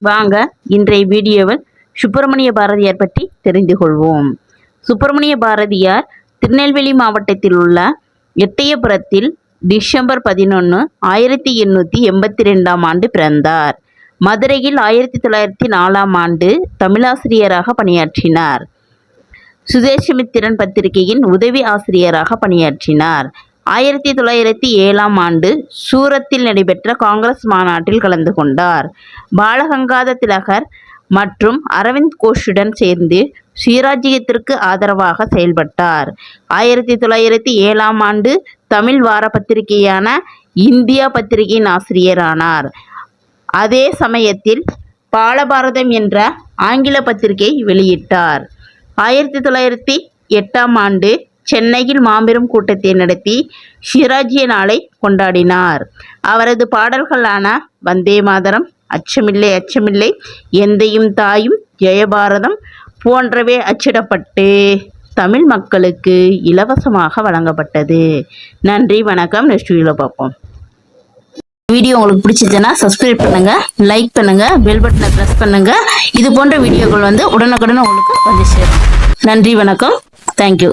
வாங்க இன்றைய வீடியோவில் சுப்பிரமணிய பாரதியார் பற்றி தெரிந்து கொள்வோம். சுப்பிரமணிய பாரதியார் திருநெல்வேலி மாவட்டத்தில் உள்ள எட்டயபுரத்தில் டிசம்பர் 11, 1882 ஆண்டு பிறந்தார். மதுரையில் 1904 ஆண்டு தமிழாசிரியராக பணியாற்றினார். சுதேசமித்திரன் பத்திரிகையின் உதவி ஆசிரியராக பணியாற்றினார். 1907 ஆண்டு சூரத்தில் நடைபெற்ற காங்கிரஸ் மாநாட்டில் கலந்து கொண்டார். பாலகங்காத திலகர் மற்றும் அரவிந்த் கோஷுடன் சேர்ந்து சுயராஜ்யத்திற்கு ஆதரவாக செயல்பட்டார். 1907 ஆண்டு தமிழ் வார பத்திரிகையான இந்தியா பத்திரிகையின் ஆசிரியரானார். அதே சமயத்தில் பாலபாரதம் என்ற ஆங்கில பத்திரிகை வெளியிட்டார். 1908 ஆண்டு சென்னையில் மாபெரும் கூட்டத்தை நடத்தி சுயராஜ்ய நாளை கொண்டாடினார். அவரது பாடல்களான வந்தே மாதரம், அச்சமில்லை அச்சமில்லை, எந்தையும் தாயும், ஜெயபாரதம் போன்றவை அச்சிடப்பட்டு தமிழ் மக்களுக்கு இலவசமாக வழங்கப்பட்டது. நன்றி, வணக்கம். நெக்ஸ்ட் வீடியோவில் பார்ப்போம். வீடியோ உங்களுக்கு பிடிச்சிருச்சுன்னா சப்ஸ்கிரைப் பண்ணுங்க, லைக் பண்ணுங்க, பெல் பட்டனை பிரஸ் பண்ணுங்க. இது போன்ற வீடியோக்கள் உடனுக்குடன் உங்களுக்கு வந்து சேரும். நன்றி, வணக்கம். தேங்க்யூ.